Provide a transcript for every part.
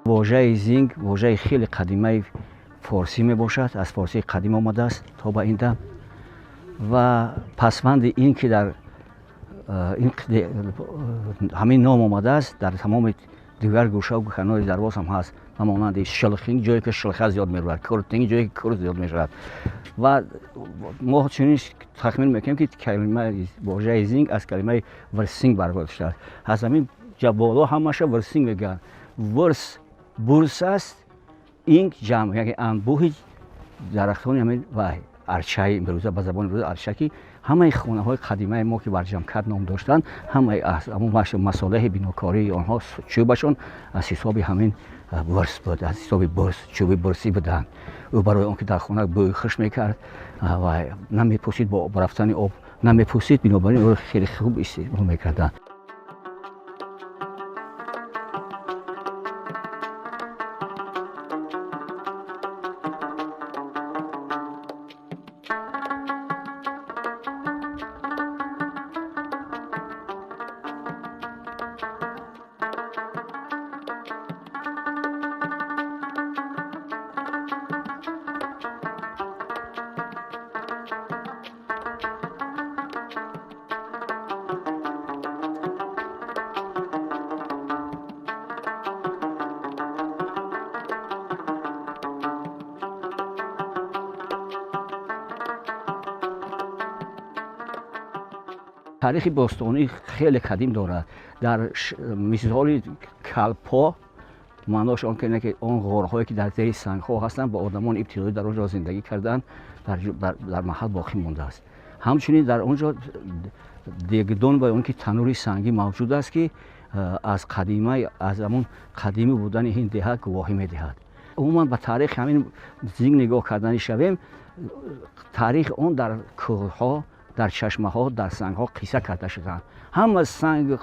واژه زینگ واژه خیلی قدیمی فارسی می باشد، از فارسی قدیم آمده است تا به این دم و پسوند این که در این همین نام آمده است در تمام دیگر گوشه و کنار درواز هم هست، همانند شلخینگ جایی که شلخه زیاد می‌رود، کرتینگ جایی که کرت زیاد می‌رود و ما چنین تخمین میکنیم که کلمه واژه زینگ از کلمه ورسینگ برگرفته است. از همین جبالا همش ورسینگ میگن. ورس بورس است، این جمع یعنی انبوه درختان همین و ارچه امروزه به زبان امروزه ارچه که همه خانه های قدیمی ما که برجمکت نام داشتن همه از مصالح بیناکاری آنها چوبشون از حساب همین ورس بود، از حساب برس چوب برسی بودند. او برای آنکه در خانه بوی خوش میکرد و نمیپوسید با رفتن آب نمیپوسید، بنابراین او خیلی خوب استفاده میکردن. تاریخ باستانی خیلی قدیم دارد. در مثال کلپا معناش آن که آن غارهایی که در زیر سنگ‌ها هستند با آدمان ابتدایی در آنجا زندگی کردند در محل باقی مانده است. همچنین در آنجا دیگدان و اون که تنوری سنگی موجود است که از قدیمی از همون قدیمی بودن این دهه گواهی می‌دهد. عموما به تاریخ همین زینگ نگاه کردن شویم، تاریخ آن در کوه‌ها، در چشمه ها، در سنگ ها قصه کرده شدند. همه سنگ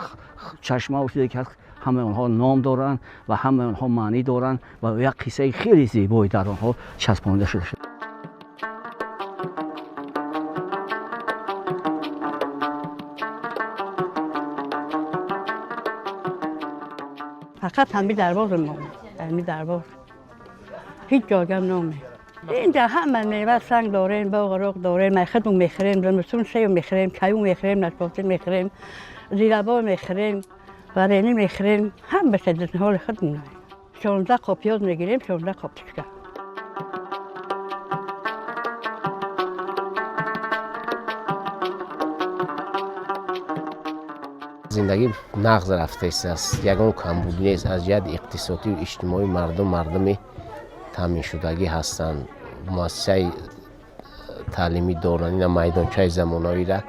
چشمه ها که همه آنها نام دارند و همه آنها معنی دارند و یک قصه خیلی زیبایی در آنها چسبانده شده شد. فقط همین دربار ما، همین دربار هیچ جاگم نامه. اینجا همه میوه سنگ داریم، باغ راغ داریم، میخدمون میخریم، زمستون شیو میخریم، کیو میخریم، نشپاتی میخریم، زیرابا میخریم، ورینی میخریم، هم به شدت حال خودمون. 16 قاب پیاز میگیریم، 16 قاب تشکر. زندگی نقض رفته است، یگان کمبود نیست از جهت اقتصادی و اجتماعی. مردم تامین شدگی هستند. مؤسسه تعلیمی دارند و میدانچه زمانه‌ای را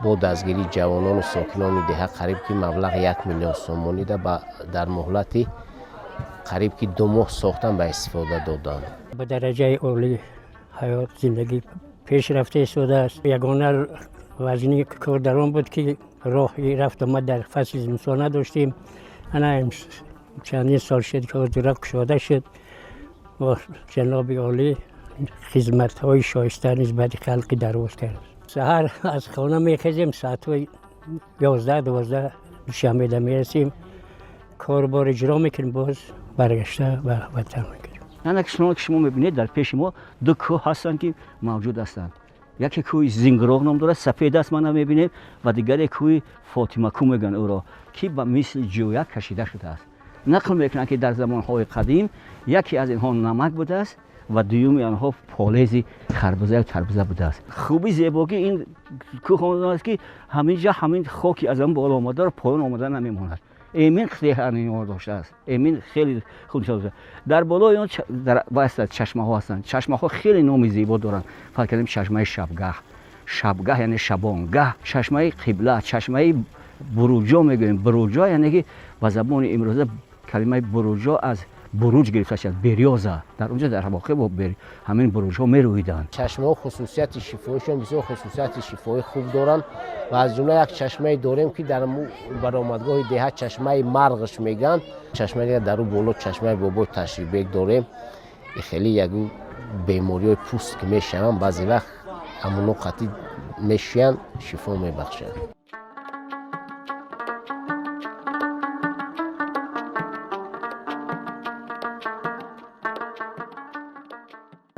با دستگیری جوانان و ساکنان دهه قریب که مبلغ 1 میلیون سومانی در مهلت قریب که 2 ماه ساختن به استفاده دادند. به درجه عالی حیات زندگی پیش رفته ایستاده است. یگانه وزنی کار در آن بود که راهی رفت آمد در فصل زمستان نداشتیم. انا چندین سال شد که آزوره کشاده شد و جناب عالی خدمت‌های شایسته نسبت خلق درواز کرد. سحر از خانه میخیزیم، ساعت 11-12 دوشنبه میرسیم، کاربار اجرا میکنیم، باز برگشته و وطن میگیریم. یعنی که شما میبینید در پیش ما 2 کوه هستند که موجود هستند. یکی کوه زینگراغ نام دارد، سفید است ما نمیبینیم، و دیگری کوه فاطمه کو میگن او را که به مثل جویک کشیده شده است. نقل میکنند که در زمانهای قدیم یکی از اینها نمک بوده است و دومی آنها پالز خربزه و تربزه بوده است. خوبی زیبایی این کوه است که همینجا همین خاکی از آن بالا آمده را پایین آمده نمیماند. امین دهان داشته است. امین خیلی خوب شده. در بالای اون در واسط چشمه ها هستند. چشمه ها خیلی نام زیبا دارند. فکر کنیم چشمه شبگاه. شبگاه یعنی شبانگاه. چشمه قبله، چشمه بروجا میگوییم. بروجا یعنی که با زبان امروزه کلمه بروجا از بروج گرفته شد. بریازه. در اونجا در واقع با همین بروج ها میرویدند. چشمه ها خصوصیت شفاییشون بسیار خصوصیت شفایی خوب دارن و از جمله یک چشمه داریم که در برآمدگاه ده چشمه مرغش میگن. چشمه در اون بالا چشمه بابا تشریف بیگ داریم. خیلی یک بیماری پوست که میشن بعضی وقت همون قطعی میشن شفا میبخشن.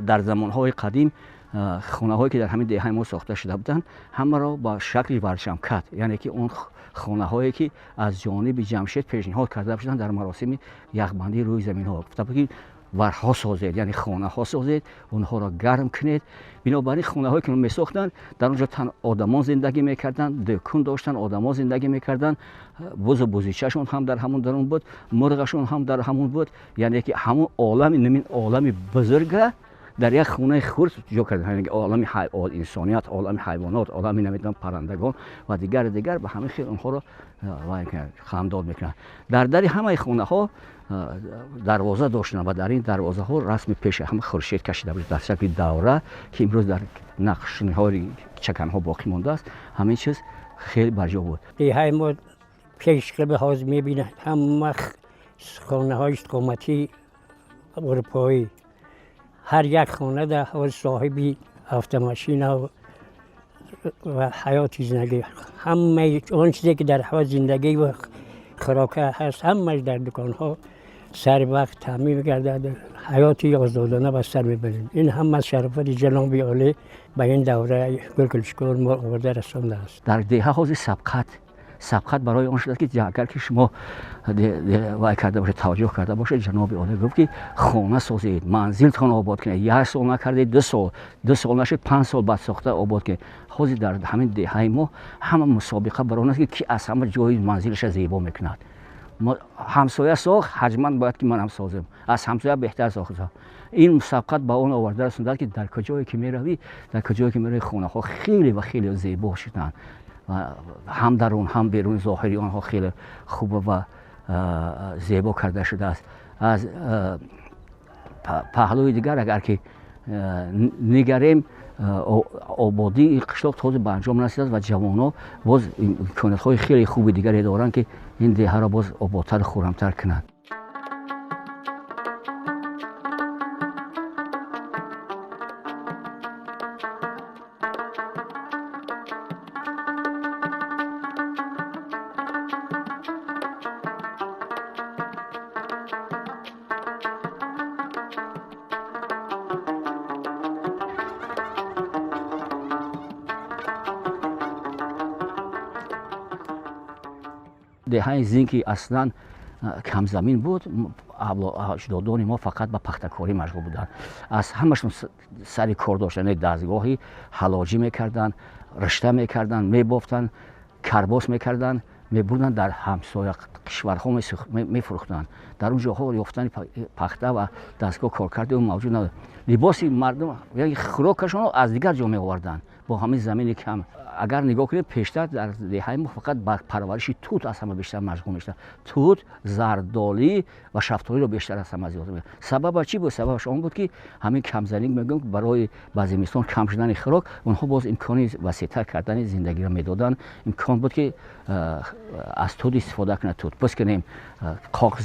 در زمانهای قدیم خانه هایی که در همین دهه ما ساخته شده بودند همه را با شکل ورشمکت، یعنی که اون خانه هایی که از جانب جمشید پیشنهاد کرده بودند در مراسم یخبندی روی زمین ها گفته که ورها سازید، یعنی خانه ها سازید، اونها را گرم کنید. بنابراین خانه هایی که می ساختند در اونجا تن آدمان زندگی میکردند، دکون داشتن، آدما زندگی میکردند، بز و بزیچه‌شون هم در همون درون بود، مرغشون هم در همون بود، یعنی که همون عالم نمین عالم بزرگه در یک خونه خرد جو کردن، یعنی عالم انسانیت، عالم حیوانات، عالم نمیدونم پرندگان و دیگر به همه خیر اونها را خامداد میکنن. در همه خونه ها دروازه داشتن و در این دروازه ها رسم پیش هم خورشید کشیده بود در شکل دوره که امروز در نقش های چکن ها باقی مانده است. همین چیز خیلی برجا بود. های ما پیش به حاضر میبینه همه خانه های قومتی اروپایی، هر یک خانه در حال صاحبی автомاشین و حیات زندگی، همه اون چیزی که در حال زندگی و خوراک هست همه در دکان ها سر وقت تامین می‌گردد، حیاتی آزادانه به سر می‌بریم. این هم از شرافت جناب عالی به این دوره گلگلشکور ما آورده رسانده است. در دهه ها سبقت برای آن شده که اگر که شما وای کرده باشه، توجه کرده باشه، جناب عالی گفت که خانه سازید، منزلتان آباد کنید، 1 سال نکردید 2 سال نشد 5 سال بعد ساخته آباد کنید. حاضر در همین دهه ما همه مسابقه برای است که از همه جای منزلش زیبا میکند. همسایه ساخت، حتما باید که من هم سازم، از همسایه بهتر ساختم. این مسابقات با اون آورده رسونده که در کجایی که میروی، خانه ها خیلی و خیلی زیبا شدن و هم درون هم بیرون ظاهری آنها خیلی خوب و زیبا کرده شده است. از پهلوی دیگر اگر که نگریم، آبادی قشلاق تازه به انجام رسیده و جوانان باز امکانات‌های خیلی خوبی دیگری دارند که این دهه را باز آبادتر و خرم‌تر کنند. دهه زین که اصلا کم زمین بود، اجدادان ما فقط به پختکاری مشغول بودند. از همشون سر کار داشتن، دستگاهی حلاجی میکردن، رشته میکردن، میبافتن، کرباس میکردن، میبردن در همسایه کشورها میفروختن. در اون جاها یافتن پخته و دستگاه کار کرده اون موجود نبود. لباس مردم یعنی خوراکشون از دیگر جا میآوردن با همین زمین کم. اگر نگاه کنید پیشتر در دهه ما فقط بر پرورش توت از همه بیشتر مشغول میشدن. توت، زردآلو و شفتالو رو بیشتر از همه زیاد می‌کردن. سبب چی بود؟ سببش آن بود که همین کم زمینی میگم برای بعضی میستان کم شدن خوراک، اونها باز امکانی وسیع‌تر کردن زندگی را میدادن. امکان بود که از توت استفاده کنیم، توت پوست کنیم، قاق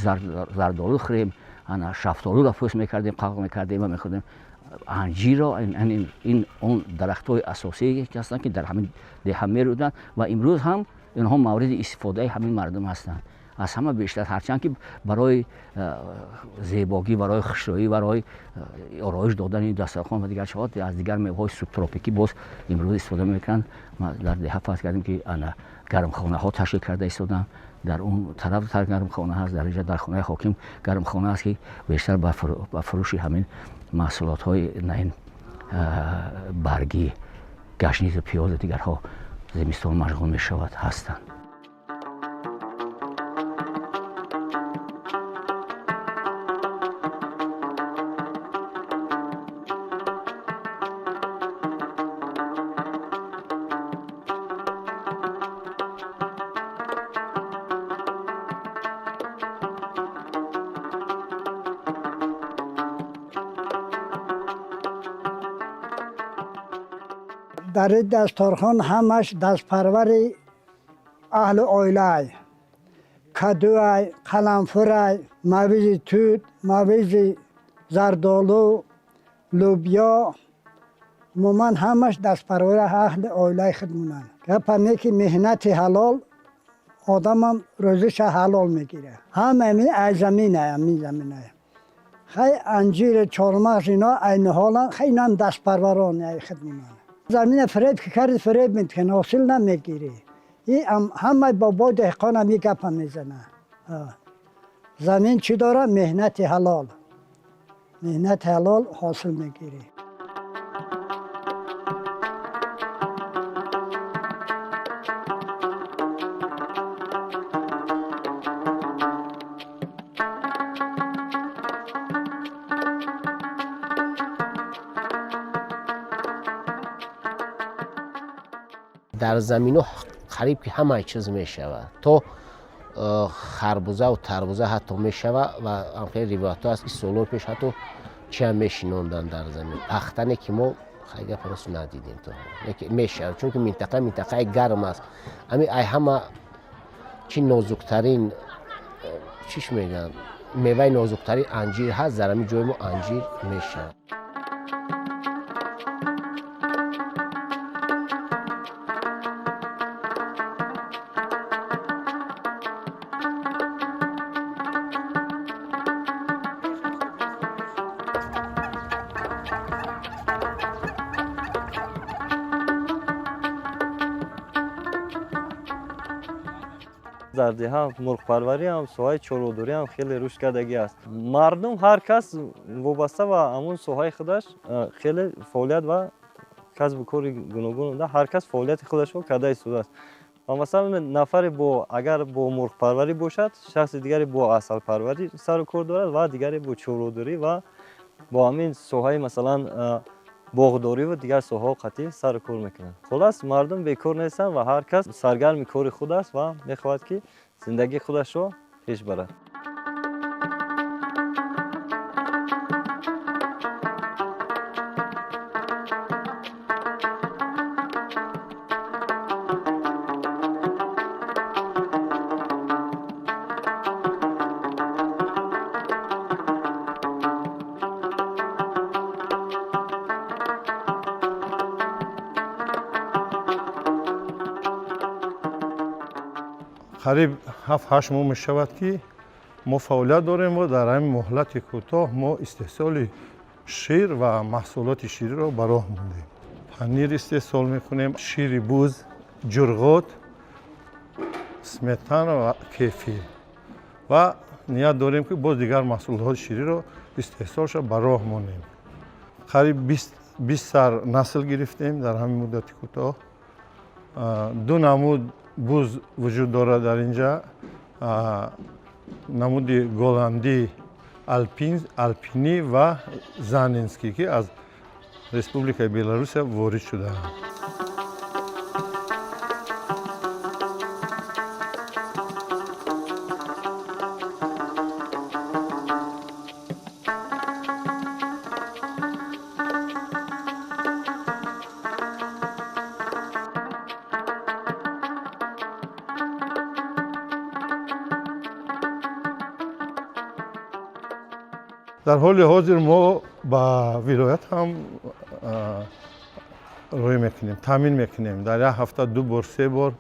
زردآلو خوریم، انا شفتالو را پوست میکردیم، قاق میکردیم و میخوردیم. انجیر را این اون درخت‌های اساسی که هستند که در همین دهه میرودند و امروز هم اینها مورد استفاده همین مردم هستند. از همه بیشتر، هرچند که برای زیبایی، برای خوشرویی، برای آرایش دادن این دسترخوان و دیگر چیزها از دیگر میوه‌های سوبتروپیکی باز امروز استفاده میکنند. ما در دهه فرض کردیم که گرمخانه ها تشکیل کرده ایستادن. در اون طرف گرمخانه هست، در اینجا در خانه حاکم گرمخانه است که بیشتر با فروش همین محصولات های این برگی، گشنیز، پیاز و دیگرها زمستان مشغول می شود هستند. در این دسترخوان همش دستپرور اهل اویلای، کدوی، قلمفرای، مویز توت، مویز زردالو، لوبیا، مومن همش دستپرور اهل اویلای خودمونن. گپم که مهنت حلال آدم هم روزش حلال میگیره. همه از زمینه. خیلی انجیر چهارمغز اینا این حالا خیلی هم دستپروران خودمونن. زمین فریب که کرد فریب میکنه حاصل نمیگیری. این همه بابا دهقان هم این گپ هم میزنه. زمین چی داره؟ مهنت حلال. مهنت حلال حاصل میگیری. در زمین قریب که همه چیز می شود تو خربوزه و تربوزه حتی می شود و خیلی روایت هست این سالو پیش حتی چی هم می شنوندن در زمین پختنه که ما خیلی پرست ندیدیم تو می شود چون که منطقه گرم است ای همه چی نازکترین چیش میگن میوه نازکترین انجیر هست در همین جای ما انجیر می شود. در دیها مرغ پروری هم سوهای چرودوری هم خیلی رشد کردگی است. مردم هر کس وابسته و همون سوهای خودش خیلی فعالیت و کسب و کار گوناگون هر کس فعالیت خودش رو کرده ایستاده است. و مثلا نفر اگر با مرغ پروری باشد شخص دیگری با عسل پروری سر و کار دارد و دیگری با چرودوری و با همین سوهای مثلا باغداری و دیگر سوها قطعی سر و کار میکنند. خلاص مردم بیکار نیستند و هر کس سرگرم کار خود است و میخواهد که زندگی خودش رو پیش برد. قریب 7-8 ماه می شود که ما فعالیت داریم و در این مهلت کوتاه ما استحصال شیر و محصولات شیری را به راه موندیم. پنیر استحصال میکنیم، شیر بوز، جرغوت، سمتان و کیفی و نیت داریم که باز دیگر محصولات شیری را استحصالش به راه موندیم. قریب 20 سر نسل گرفتیم در همین مدت کوتاه. 2 نمود بوز وجود دارد در اینجا، نمود گولندی الپینی و زانینسکی که از ریسپوبلیکای بلاروس وارد شده. در حال حاضر ما با ولایت هم روی میکنیم، تامین میکنیم. در یک هفته 2 بار 3 بار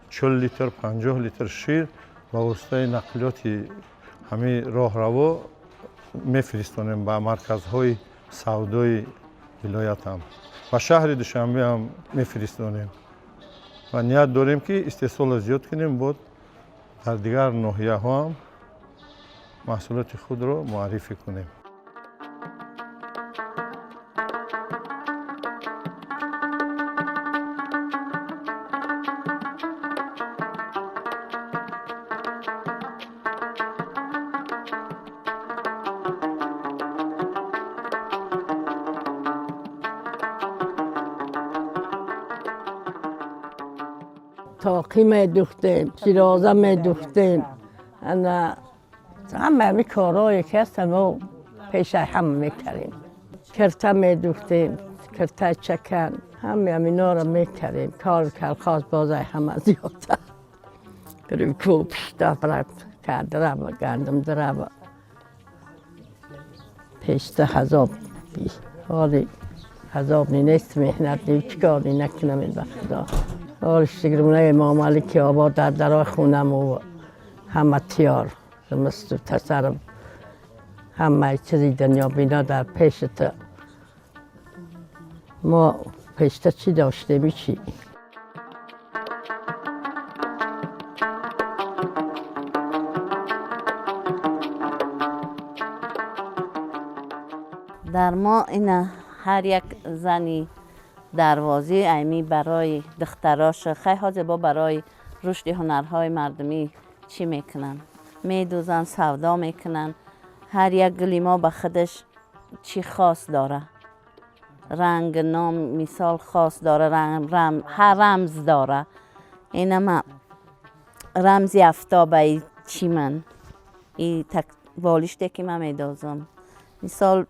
40 لیتر 50 لیتر شیر با واسطه نقلیات همین راهرو میفرستونیم به مرکزهای سودای ولایت هم و شهر دوشنبه هم میفرستونیم و نیت داریم که استحصال زیاد کنیم بود در دیگر ناحیه ها هم محصولات خود را معرفی کنیم. تاقی می‌دوختیم، شیرازه می‌دوختیم. همه کارهایی که هست ما پیش هم میکردیم. کرته می‌دوختیم، کرته چکن همه اینا رو میکردیم. کار کلخاز بازه همه زیادتر. بریم کو پیشتا برد کرده رو گندم دره رو پیشتا حذاب بی. حالی حذاب نیست مهنت نیست چیکار نکنم این وقتا. حالش دیگرمونه معاملی که آباد در درای خونم و همه تیار مثل تصرف همه چیزی دنیا بینا در پیشت. ما پیشتا چی داشته چی؟ در ما اینه هر یک زنی دروازه ایمی برای دختراش خیلی حاضر با برای رشد هنرهای مردمی چی میکنن؟ میدوزن، سودا میکنن. هر یک گلیما به خودش چی خاص داره. رنگ، نام، مثال خاص داره. هر رمز داره. اینما رمزی افتابه چی من؟ این بالشته که من میدوزم. مثال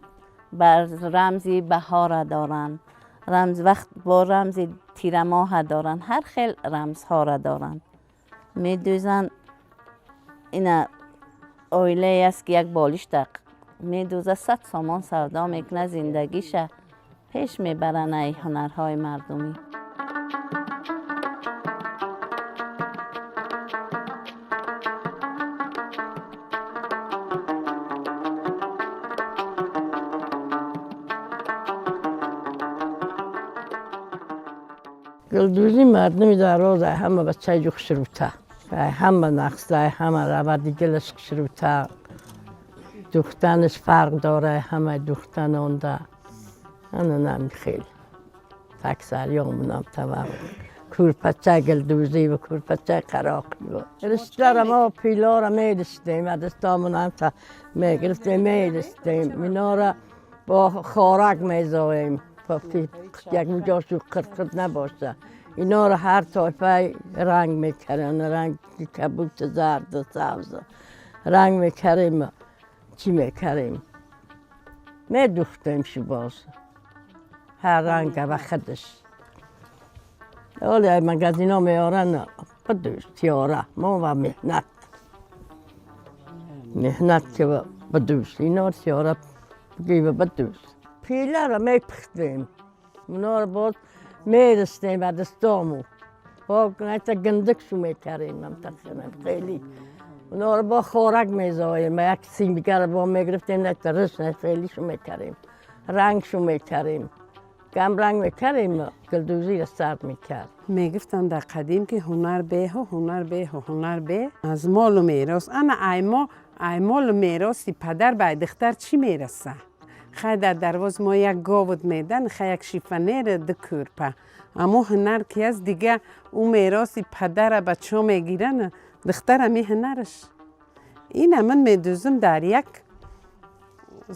بر رمزی بهار دارن. رمز وقت با رمزی تیر ماه دارن. هر خیل رمزها را دارن. میدوزن. این اویله است که یک بالشت میدوزه 100 سامان سودا میکنه زندگیشه پیش میبرن ای هنرهای مردمی. گلدوزی مردمی در روز همه بچه جو خشروته. همه نقص همه رود گلش خشروته. دختنش فرق داره همه دختن اونده. انا نمی خیلی. تکسر یامونم تمام. کورپچه گلدوزی و کورپچه قراقی و رشته ما پیلا را میدستیم. دستامون هم تا میگرفتیم میدستیم. اینا را با خارک میزاییم. یک جاشو قرقرد نباشه. اینا را هر طایفه رنگ میکردن. رنگ کبوت زرد و سبز. رنگ میکردیم. چی میکردیم؟ میدوختیم شو باز. هر رنگ و خودش. ولی مگزینا میارن بدوش تیاره. ما و مهنت. مهنت که بدوش. اینا تیاره بگی و بدوش. پیله را میپختیم. اونا را باز میرستیم به دستامو. با گندک شو میکردیم منطقه خیلی. اونا را با خورک میزاییم. یک سیمگر با میگرفتیم نکتا رش خیلی شو میکردیم. رنگ شو میکردیم. کم رنگ میکردیم گلدوزی را سرد میکرد. میگفتن در قدیم که هنر به و هنر به و هنر به از مال و میراث. انا ای مال و میراثی پدر به دختر چی میرسه؟ خیلی در دروازه ما یک گاود میدن خیلی یک شیفنیر دکورپه. اما هنر که از دیگه اون میراثی پدر بچه ها میگیرن دختر همی هنرش. این من میدوزم در یک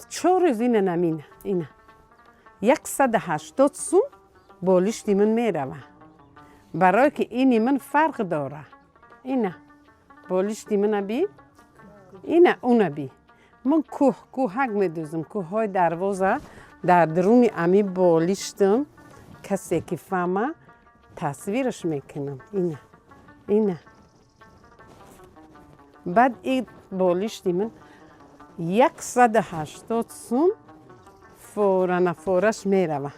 4 روز این نمینه. اینه 180 سوم بالشتی من میروه. برای که اینی من فرق داره. اینه بالشتی من بی اینه اون بی. من کوهک میدوزم. کوههای دروازه در درون امی بالشتم کسی که فهمه تصویرش میکنم. اینه بعد این بالشتی من 180 سوم فورش میروه.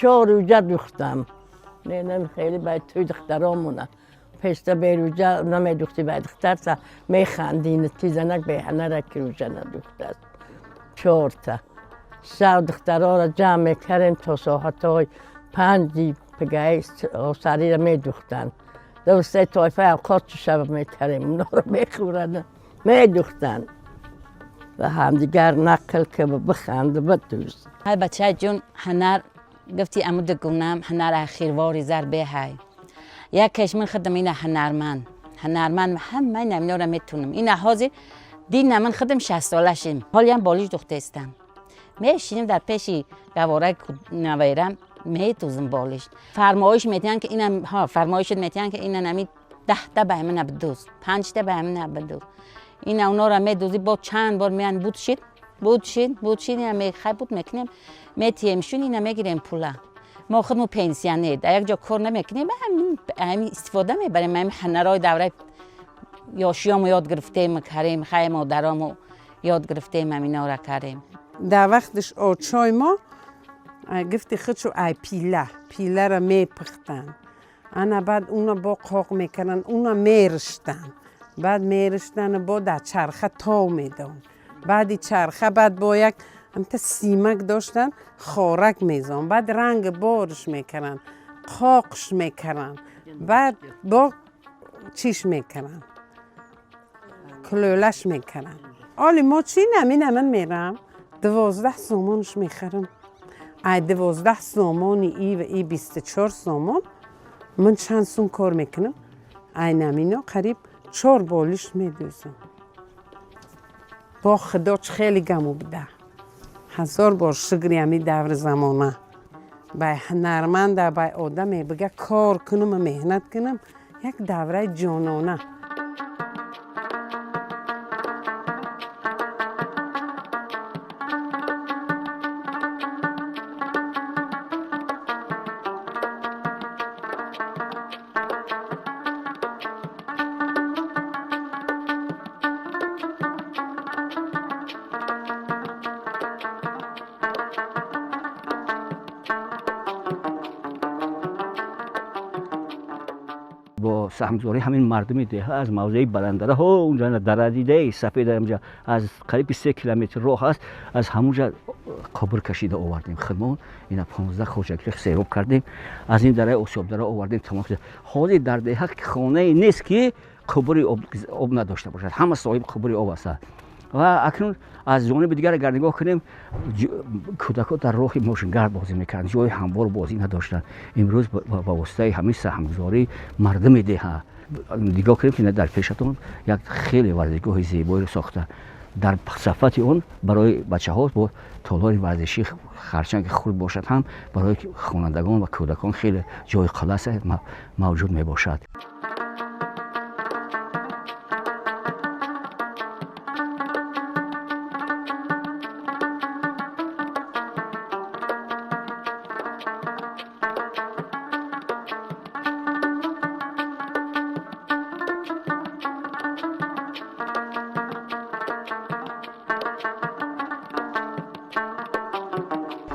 روزه دوختم. نه خیلی باید توی دخترامونه. پیشتا به روزه نمیدوختی باید دختر تا میخندی نتیزنک به هنره که روزه ندوخته است. 4 تا. شب دخترها را جمع میکردیم تا ساعتهای 5 پگه سری را میدوختن. 2-3 طایفه اوقات شب میکردیم. اونا را میخورن میدوختن. و همدیگر نقل که بخند و بدوز. های بچه جون هنر گفتی امود گونم هنر اخیرواری زر به های. یکیش من خودم اینه هنرمند همه اینا را میتونم. این حاضر دین من خودم 60 سالشیم. حالی هم بالیش دخته استم. میشینیم در پیشی گواره نویرم میتوزم بالش فرمایش میتین که اینم ها فرمایش میتین که اینا نمی 10 تا به من بدوز 5 تا به من بدوز این اونا را میدوزی با چند بار میان بود شید اینا میخوای بود میکنیم میتیمشون اینا میگیریم پولا ما خودمون پنسیونه در یک جا کار نمیکنیم همین استفاده میبریم همین هنرهای دوره یاشیامو یاد گرفتیم کردیم خیلی مادرامو یاد گرفتیم همینا را کردیم در وقتش آچای ما گفتی خودشو ای پیله را میپختن انا بعد اونا با قاق میکنن اونا میرشتن بعد میرشتن با در چرخه تاو میدون بعدی چرخه بعد با یک همتا سیمک داشتن خارک میزن بعد رنگ بارش میکنن قاقش میکنن بعد با چیش میکنن کلولش میکنن آلی ما چی نمینه من میرم 12 سومانش میخرم ای 12 سومانی ای و ای 24 سومان من چند سوم کار میکنم ای نمینا قریب 4 بالش میدوزم با خدا خیلی گمو بده 1000 بار شکری همی دور زمانه بای هنرمند بای آدم بگه کار کنم و مهنت کنم یک دوره جانانه با سهمزوری همین مردم ده از موضع بلندره ها اونجا در دیده سفید اونجا از قریب 3 کیلومتر راه است از همونجا قبر کشیده آوردیم خودمون اینا 15 خوشکلی سیروب کردیم از این دره آسیاب دره آوردیم تمام شد حالی در ده خانه نیست که قبری آب نداشته باشد همه صاحب قبری آب است و اکنون از جانب دیگر اگر نگاه کنیم کودکان در راه ماشینگرد بازی میکردن جای هموار بازی نداشتن امروز با واسطه همین سهمگذاری مردم ده نگاه کنیم که در پیشتون یک خیلی ورزشگاه زیبایی رو ساخته در صفت اون برای بچه ها با تالار ورزشی خرچنگ خود باشد هم برای خوانندگان و کودکان خیلی جای خلاص موجود می باشد.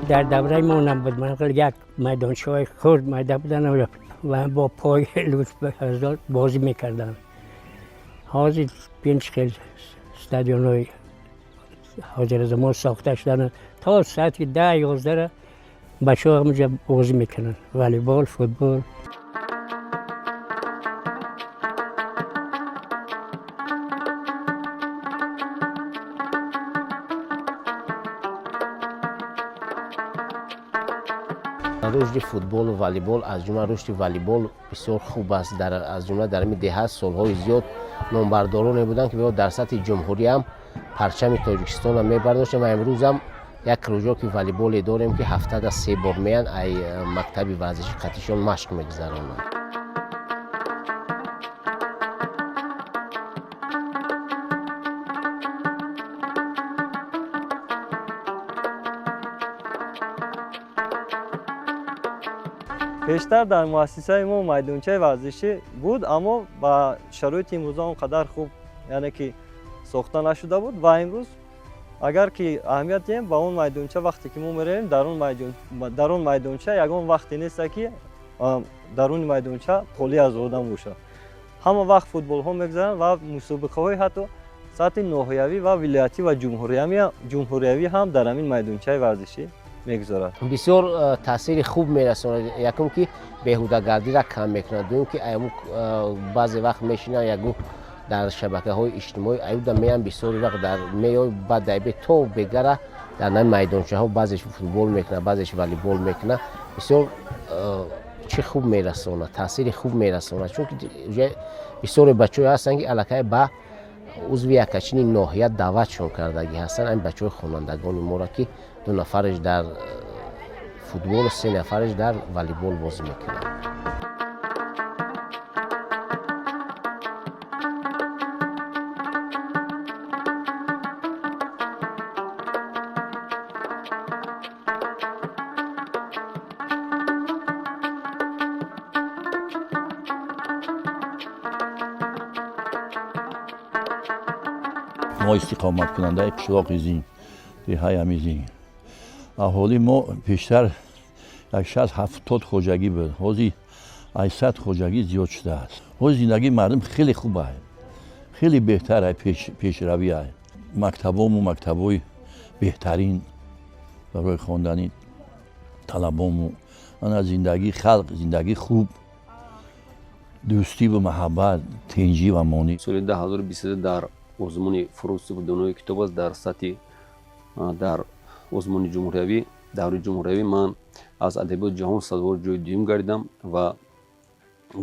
در دوره ما نبود من یک میدانچه‌های خرد میده بودن و با پای لطف بازی میکردن حاضر 5 خیلی استادیون‌های حاضر زمان ساخته شدن تا ساعت 10-11 بچه‌ها همونجا بازی میکنن والیبال فوتبال رشد فوتبال و والیبال از جمله رشد والیبال بسیار خوب است از جمله در این ده سالهای زیاد نامبردارانی بودند که در سطح جمهوری هم پرچم تاجیکستان هم میبرداشتن و امروز هم یک روزا که والیبال داریم که هفته 3 بار میان ای مکتب ورزشی قطیشان مشق میگذرانند. پیشتر در مؤسسه ما میدانچه ورزشی بود اما با شرایط امروز اونقدر خوب یعنی که ساخته نشده بود و امروز اگر که اهمیت دیم با اون میدانچه وقتی که ما میریم در اون میدانچه یگان وقتی نیست که در اون میدانچه خالی از آدم باشه همه وقت فوتبال ها میگذارن و مسابقه های حتی سطح ناحیوی و ولایتی و جمهوری هم در همین میدانچه ورزشی میگذارد. بسیار تاثیر خوب میرسونه یکم که بیهوده‌گردی را کم میکنه دوم که ایمو بعضی وقت میشینن یگو در شبکه‌های اجتماعی ایودا میان بسیار وقت در میای بعد به تو بگره در نم میدانچه‌ها بعضیش فوتبال میکنه بعضیش والیبال میکنه بسیار چه خوب میرسونه تاثیر خوب میرسونه چون که بسیار بچه‌ها هستن که الکی با عضو یک چنین ناحیه دعوتشون کردگی هستن این بچه‌های خوانندگان ما را که 2 نفرش در فوتبال 3 نفرش در والیبال بازی میکنن. ما استقامت کننده قشلاق زین ریهای همیزین احالی ما پیشتر 170 خوجگی بود، حاضی 800 خوجگی زیاد شده است. حاضی زندگی مردم خیلی خوبه، خیلی بهتره، پیشرویه. مکتبامو مکتبای بهترین برای خواندن طلبامو. انا زندگی خلق زندگی خوب، دوستی و محبت، تنجی و مانی. سال 2023 در آزمون فروغ دانای کتاب است در سطح در آزمون جمهوری دوره جمهوری من از ادبیات جهان سازوار جای دوم گردیدم و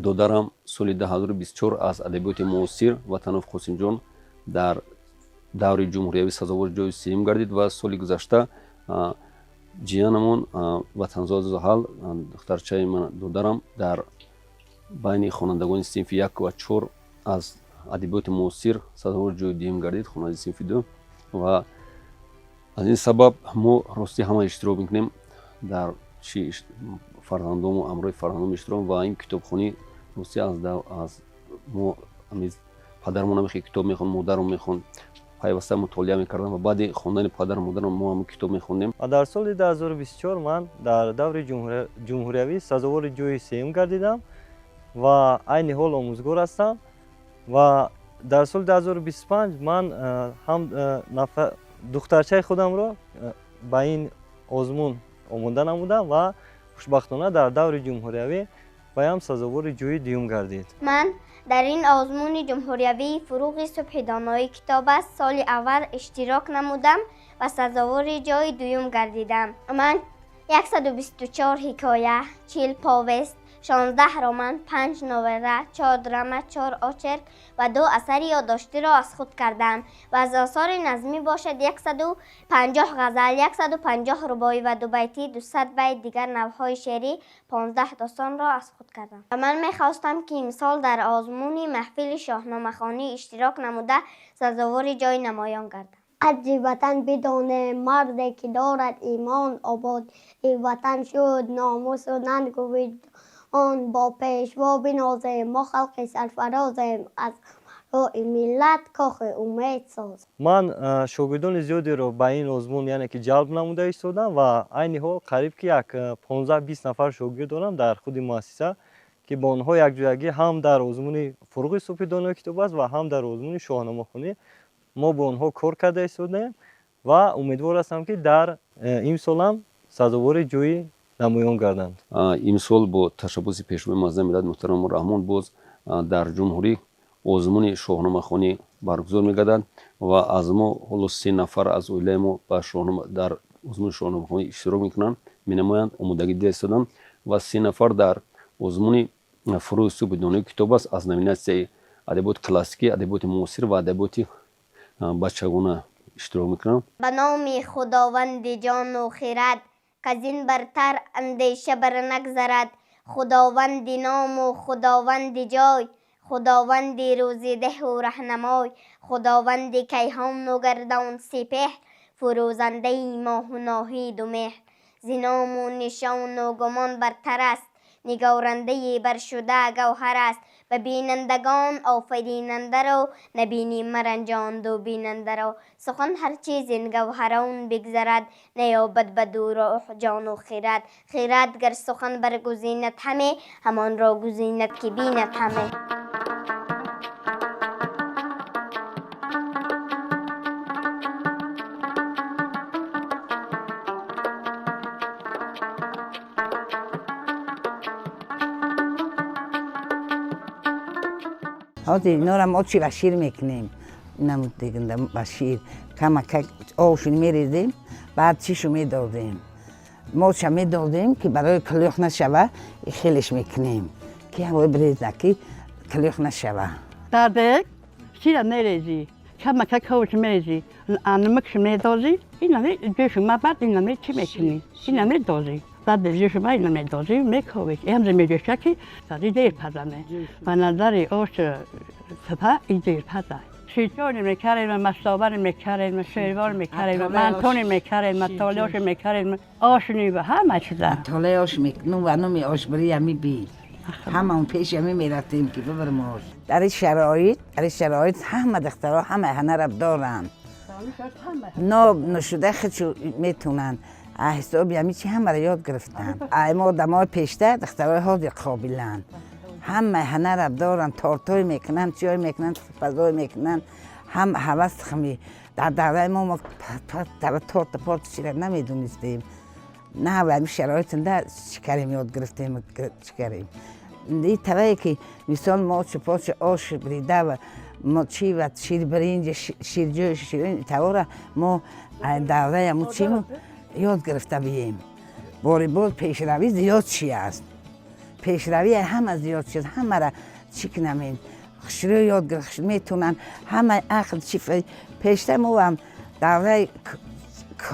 دادرم سال 2024 از ادبیات معاصر وطن قاسم جان در دوره جمهوری سازوار جای سوم گردید و سال گذشته جیانمون وطنزاد زحل دخترچه من دادرم در بین خوانندگان صنف 1 و 4 از ادبیات معاصر سازوار جای دوم گردید، خواننده صنف 2 و از این سبب ما راستی همه اشتراک میکنیم در چی فرزندام و امروی فرزندام اشتراک و این کتابخوانی راستی از ما پدرمون هم کتاب میخون، مادرم میخون، پیوسته مطالعه میکردم و بعد خواندن پدر و مادرم ما هم کتاب میخوندیم. در سال 2024 من در دوره جمهوری سازوار جای سوم گردیدم و عین حال آموزگار هستم و در سال 2025 من هم دخترچه خودم را به این آزمون آماده نمودم و خوشبختانه در دور جمهوری بایم سزاوار جوی دوم گردید. من در این آزمون جمهوری فروغ صبح دانایی کتاب است سال اول اشتراک نمودم و سزاوار جای دوم گردیدم. من 124 حکایه، 40 پاوست، 16 رمان، 5 نوله، 4 درامه، 4 آچر و 2 اثر یادداشتی را از خود کردم و از آثار نظمی باشد 150 غزل، 150 رباعی و 2 بیتی، 200 بیت دیگر نوهای شعری، 15 داستان را از خود کردم. و من میخواستم که امسال در آزمون محفل شاهنامه خوانی اشتراک نموده سزاوار جای نمایان گردم. از وطن بدانه مردی که دارد ایمان آباد، این وطن شد ناموس و ننگ و آن با پیشوا بنازیم، ما خلق سرفرازیم، از راه ملت کاخ امید ساز. من شاگردان زیادی رو به این آزمون یعنی که جلب نموده ایستادم و عین حال قریب که 15-20 نفر شاگرد دارم در خود مؤسسه که با آنها یکجایی هم در آزمون فروغ صبح دانایی کتاب است و هم در آزمون شاهنامه خوانی ما با آنها کار کرده ایستادیم و امیدوار هستم که در این سال هم سزاوار جوی نمایان گردند. امسال با تشبث پیشوای معظم ملت محترم رحمان باز در جمهوری آزمون شاهنامه خوانی برگزار می‌گردد و از ما حالا 3 نفر از اویلای ما با شاهنامه در آزمون شاهنامه خوانی اشتراک میکنند، می‌نمایند، آمادگی ده ایستادند و 3 نفر در آزمون فروغ صبح دانایی کتاب است از نویناسیای ادبیات کلاسیکی، ادبیات معاصر و ادبیات بچگانه اشتراک میکنند. به نام خداوند جان و خرد کز این برتر اندیشه بر نگذرد، خداوند نام و خداوند جای، خداوند روزیده و رهنمای، خداوند کیهان و گردان سپهر، فروزنده ماه و ناهید و مهر، ز نام و نشان و گمان برتر است، نگارنده برشده گوهر است، به بینندگان آفریننده رو، نبینی مرنجاند و بیننده رو، سخن هر چیز این گوهران بگذرد، نیابد به دور جان و خیرت، خیرت گر سخن برگزیند همه، همان را گزیند که بیند همه. حاضر اینا را ما چی و شیر میکنیم، نمود دیگه با شیر کمک آبشون میریزیم، بعد چیشو میدادیم، ماچه میدادیم که برای کلیخ نشوه خیلیش میکنیم که هوای بریزه که کلیخ نشوه. داده شیر میریزی، کمک آبش میریزی، نمکش میدازی، این نمی جوش ما بعد این نمی چی میکنی، این نمی دازی. بعد دیگه ما اینو میدازیم میکوبیم هم میگه که سری دیر پزنه و نظری آش سپا این دیر پزه شیطانی میکردیم مستابر میکردیم شیروار میکردیم منتونی میکردیم مطالیاش میکردیم آشنی و همه چیزا مطالیاش میکنم و نمی آش بری همی بی همون پیش همی میرفتیم که ببرم آش در این شرایط همه دخترها همه هنرب دارن نشده خودشو میتونن حسابی همی چی همه را یاد گرفتن ما دمای پیشتر دخترهای حاضر قابلن همه هنرب دارن تارتای میکنن چیای میکنن پزای میکنن هم حوست خمی در دوره ما تارت پارت چیره نمیدونستیم نه و همی شرایط ده چکریم یاد گرفتیم چکریم این طوری که مثال ما چپاچ آش بریده و ما چی و شیر برینج شیر شیرین طوره ما دوره همون چیمو یاد گرفته بیم باری بود پیشروی زیاد چی است پیشروی همه زیاد شد همه را چی کنمین خشری یاد گرفت میتونن همه عقل چی پیشتر ما هم دوره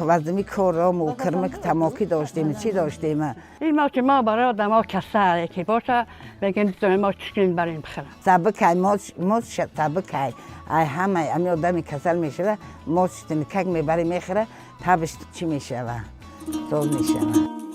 وزمی کارام و کرمک تماکی داشتیم چی داشتیم این ما که ما برای آدم ها کسر که باشه بگیم ما چیکین بریم بخرم سبکای ما سبکای همه امی آدمی کسل میشه ما چیتن کک میبری میخوره تبش چی میشه توز میشه